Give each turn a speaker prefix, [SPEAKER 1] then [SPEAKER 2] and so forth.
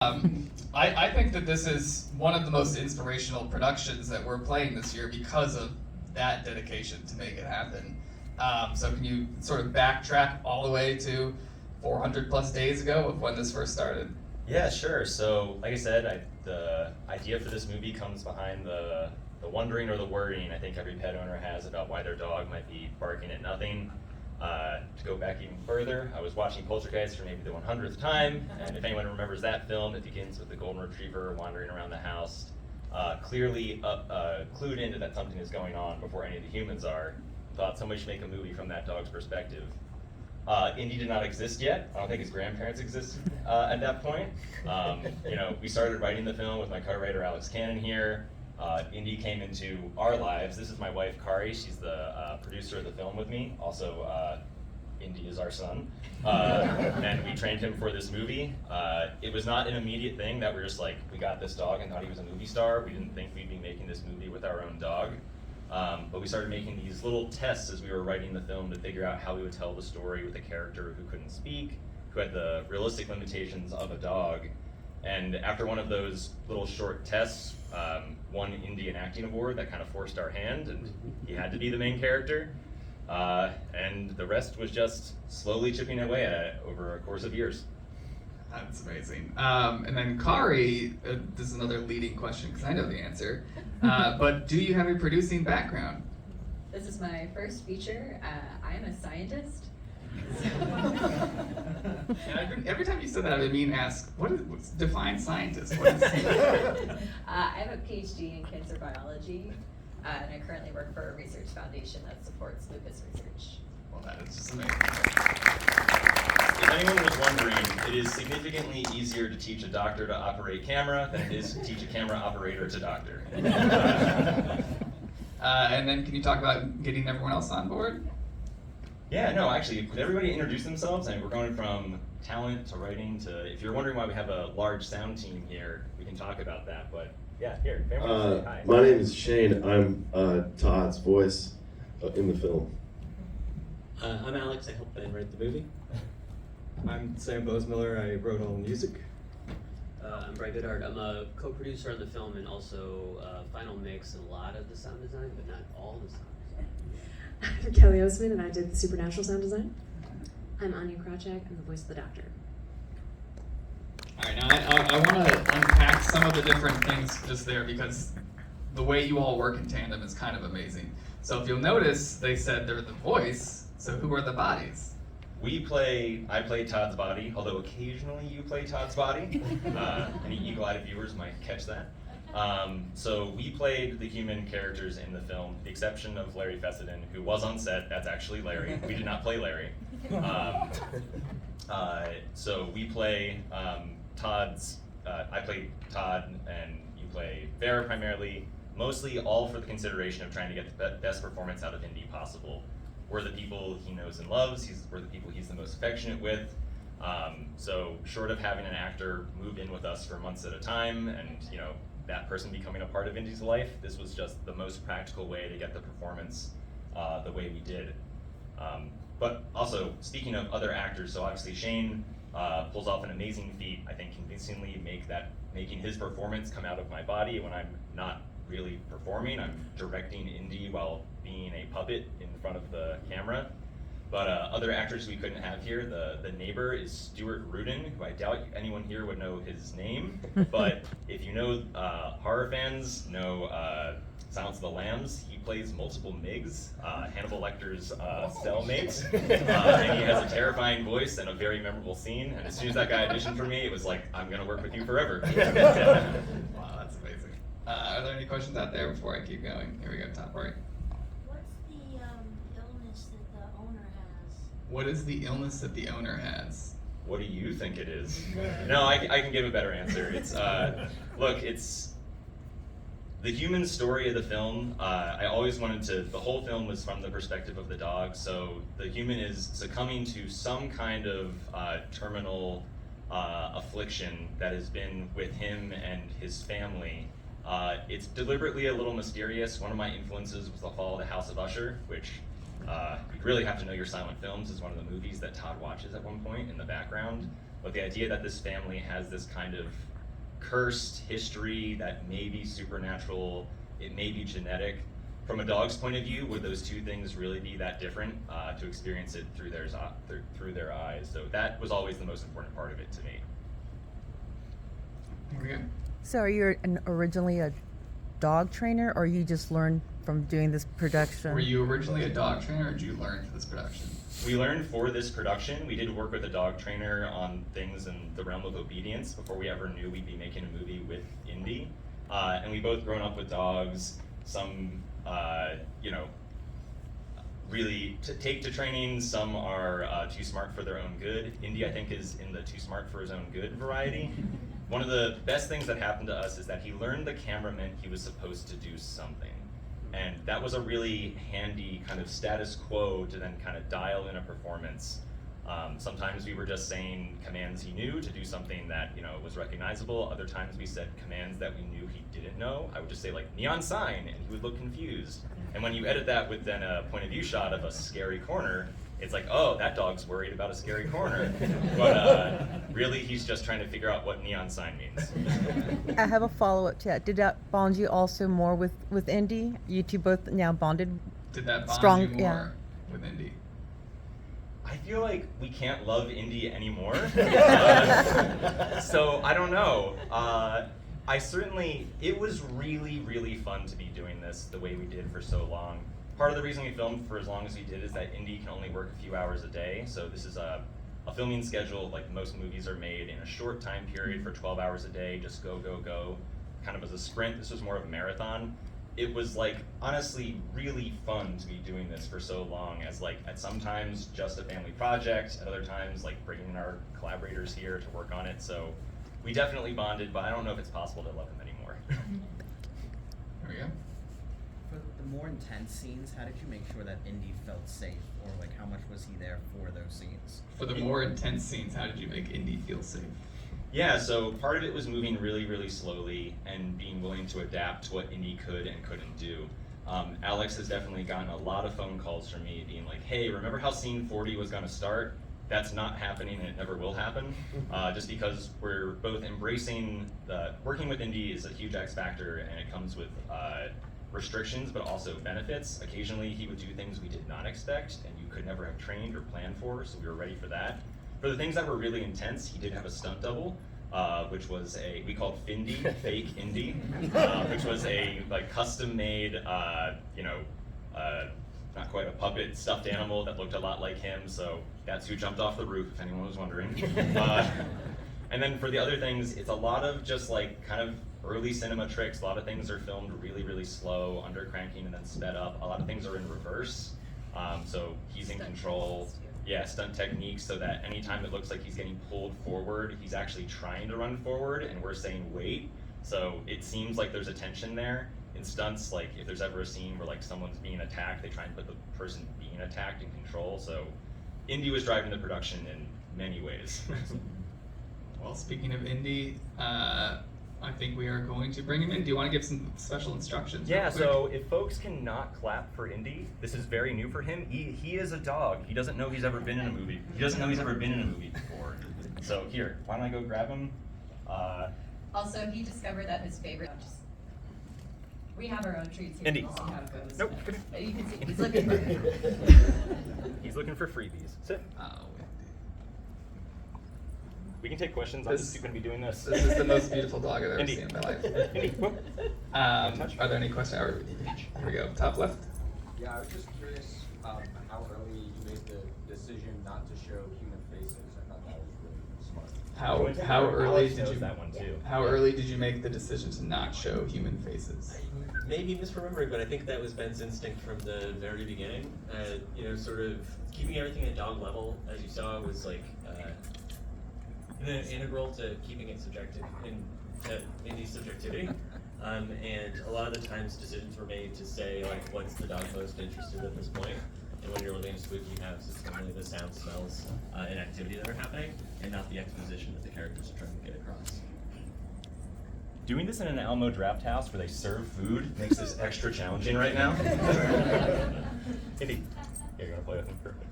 [SPEAKER 1] I think that this is one of the most inspirational productions that we're playing this year because of that dedication to make it happen. So can you sort of backtrack all the way to 400 plus days ago of when this first started?
[SPEAKER 2] Yeah, sure. So, like I said, the idea for this movie comes behind the wondering or the worrying I think every pet owner has about why their dog might be barking at nothing. To go back even further, I was watching Poltergeist for maybe the 100th time, and if anyone remembers that film, it begins with the golden retriever wandering around the house, clearly clued into that something is going on before any of the humans are. Thought somebody should make a movie from that dog's perspective. Indy did not exist yet. I don't think his grandparents existed at that point. We started writing the film with my co-writer Alex Cannon here. Indy came into our lives. This is my wife, Kari. She's the producer of the film with me. Also, Indy is our son. And we trained him for this movie. It was not an immediate thing that we're just like, we got this dog and thought he was a movie star. We didn't think we'd be making this movie with our own dog. But we started making these little tests as we were writing the film to figure out how we would tell the story with a character who couldn't speak, who had the realistic limitations of a dog. And after one of those little short tests, won Indy an acting award that kind of forced our hand, and he had to be the main character. And the rest was just slowly chipping away at it over a course of years.
[SPEAKER 1] That's amazing. And then Kari, this is another leading question because I know the answer, but do you have a producing background?
[SPEAKER 3] This is my first feature. I am a scientist.
[SPEAKER 1] And every time you said that, I mean, ask, define scientist? What is
[SPEAKER 3] I have a PhD in cancer biology, and I currently work for a research foundation that supports lupus research.
[SPEAKER 1] Well, that is just amazing.
[SPEAKER 2] If anyone was wondering, it is significantly easier to teach a doctor to operate camera than it is to teach a camera operator to doctor.
[SPEAKER 1] And then can you talk about getting everyone else on board?
[SPEAKER 2] Yeah, no, actually, could everybody introduce themselves? I mean, we're going from talent to writing to, if you're wondering why we have a large sound team here, we can talk about that, but yeah, here, if anyone wants to say hi.
[SPEAKER 4] My name is Shane. I'm Todd's voice in the film.
[SPEAKER 5] I'm Alex. I helped Ben write the movie.
[SPEAKER 6] I'm Sam Bosemiller. I wrote all the music.
[SPEAKER 5] I'm Bryce Goodhart. I'm a co-producer on the film and also final mix and a lot of the sound design, but not all the sound design.
[SPEAKER 7] I'm Kelly Osman, and I did the supernatural sound design. I'm Anya Krawczak. I'm the voice of the Doctor.
[SPEAKER 1] All right, now I want to unpack some of the different things just there because the way you all work in tandem is kind of amazing. So if you'll notice, they said they're the voice, so who are the bodies?
[SPEAKER 2] I play Todd's body, although occasionally you play Todd's body. Any eagle-eyed viewers might catch that. So we played the human characters in the film, with the exception of Larry Fessenden, who was on set. That's actually Larry. We did not play Larry. So we play Todd's, I play Todd, and you play Vera primarily, mostly all for the consideration of trying to get the best performance out of Indy possible. We're the people he knows and loves, we're the people he's the most affectionate with. So short of having an actor move in with us for months at a time and that person becoming a part of Indy's life, this was just the most practical way to get the performance the way we did. But also, speaking of other actors, so obviously Shane pulls off an amazing feat, I think convincingly making his performance come out of my body when I'm not really performing. I'm directing Indy while being a puppet in front of the camera. But other actors we couldn't have here, the neighbor is Stuart Rudin, who I doubt anyone here would know his name. But if you know horror fans, know Silence of the Lambs, he plays multiple Migs, Hannibal Lecter's cellmate. And he has a terrifying voice and a very memorable scene. And as soon as that guy auditioned for me, it was like, I'm gonna work with you forever.
[SPEAKER 1] Wow, that's amazing. Are there any questions out there before I keep going? Here we go, top right. What is the illness that the owner has?
[SPEAKER 2] What do you think it is? No, I can give a better answer. It's look, it's the human story of the film. I always wanted to. The whole film was from the perspective of the dog. So the human is succumbing to some kind of terminal affliction that has been with him and his family. It's deliberately a little mysterious. One of my influences was The Fall of the House of Usher, which you'd really have to know your silent films is one of the movies that Todd watches at one point in the background. But the idea that this family has this kind of cursed history, that may be supernatural, it may be genetic. From a dog's point of view, would those two things really be that different to experience it through their eyes? So that was always the most important part of it to me.
[SPEAKER 1] Here we go.
[SPEAKER 8] So are you originally a dog trainer, or you just learned from doing this production?
[SPEAKER 1] Were you originally a dog trainer, or did you learn for this production?
[SPEAKER 2] We learned for this production. We did work with a dog trainer on things in the realm of obedience before we ever knew we'd be making a movie with Indy. And we both grown up with dogs. Some, really take to training. Some are too smart for their own good. Indy, I think, is in the too smart for his own good variety. One of the best things that happened to us is that he learned the camera meant he was supposed to do something. And that was a really handy kind of status quo to then kind of dial in a performance. Sometimes we were just saying commands he knew to do something that was recognizable. Other times we said commands that we knew he didn't know. I would just say like neon sign, and he would look confused. And when you edit that with then a point of view shot of a scary corner, it's like, oh, that dog's worried about a scary corner. But really, he's just trying to figure out what neon sign means.
[SPEAKER 8] I have a follow-up to that. Did that bond you also more with Indy? You two both now bonded?
[SPEAKER 1] Did that bond
[SPEAKER 8] Strong,
[SPEAKER 1] you more
[SPEAKER 8] yeah.
[SPEAKER 1] with Indy?
[SPEAKER 2] I feel like we can't love Indy anymore. So I don't know. It was really, really fun to be doing this the way we did for so long. Part of the reason we filmed for as long as we did is that Indy can only work a few hours a day. So this is a filming schedule, like most movies are made in a short time period for 12 hours a day, just go, go, go. Kind of as a sprint. This was more of a marathon. It was like honestly really fun to be doing this for so long, as like at some times just a family project, at other times like bringing in our collaborators here to work on it. So we definitely bonded, but I don't know if it's possible to love him anymore.
[SPEAKER 1] There we go.
[SPEAKER 9] For the more intense scenes, how did you make sure that Indy felt safe, or like how much was he there for those scenes?
[SPEAKER 1] For the more intense scenes, how did you make Indy feel safe?
[SPEAKER 2] Yeah, so part of it was moving really, really slowly and being willing to adapt to what Indy could and couldn't do. Alex has definitely gotten a lot of phone calls from me being like, hey, remember how scene 40 was gonna start? That's not happening and it never will happen. Just because we're both embracing working with Indy is a huge X factor, and it comes with restrictions, but also benefits. Occasionally he would do things we did not expect and you could never have trained or planned for, so we were ready for that. For the things that were really intense, he did have a stunt double, which was we called Findy, fake Indy, which was a custom-made, not quite a puppet, stuffed animal that looked a lot like him. So that's who jumped off the roof, if anyone was wondering. And then for the other things, it's a lot of just like kind of early cinema tricks. A lot of things are filmed really, really slow, under cranking and then sped up. A lot of things are in reverse. So he's in control. Yeah, stunt techniques, so that anytime it looks like he's getting pulled forward, he's actually trying to run forward and we're saying wait. So it seems like there's a tension there. In stunts, like if there's ever a scene where like someone's being attacked, they try and put the person being attacked in control. So Indy was driving the production in many ways.
[SPEAKER 1] Well, speaking of Indy, I think we are going to bring him in. Do you want to give some special instructions?
[SPEAKER 2] Yeah, so if folks cannot clap for Indy, this is very new for him. He is a dog. He doesn't know he's ever been in a movie. He doesn't know he's ever been in a movie before. So here, why don't I go grab him?
[SPEAKER 3] Also, he discovered that his favorite. We have our own treats here.
[SPEAKER 2] Indy.
[SPEAKER 3] We'll see how it goes.
[SPEAKER 2] Nope.
[SPEAKER 3] You can see he's looking for.
[SPEAKER 2] He's looking for freebies. Sit.
[SPEAKER 1] Oh,
[SPEAKER 2] We can take questions. I'm just going to be doing this.
[SPEAKER 1] this is the most beautiful dog I've ever
[SPEAKER 2] Indy.
[SPEAKER 1] seen in my life.
[SPEAKER 2] Indy, whoop.
[SPEAKER 1] Are there any questions? Here we go. Top left.
[SPEAKER 10] Yeah, I was just curious how early you made the decision not to show human faces. I thought that was really smart.
[SPEAKER 1] How early did you
[SPEAKER 2] that one too?
[SPEAKER 1] How early did you make the decision to not show human faces?
[SPEAKER 6] Maybe misremembering, but I think that was Ben's instinct from the very beginning. Sort of keeping everything at dog level, as you saw, was like integral to keeping it subjective in Indy's subjectivity. And a lot of the times decisions were made to say like, what's the dog most interested at this point? And when you're living in a spooky house, it's only the sound, smells, and activity that are happening, and not the exposition that the characters are trying to get across.
[SPEAKER 2] Doing this in an Alamo Draft House where they serve food makes this extra challenging right now. Indy, yeah, you're gonna play with him? Perfect.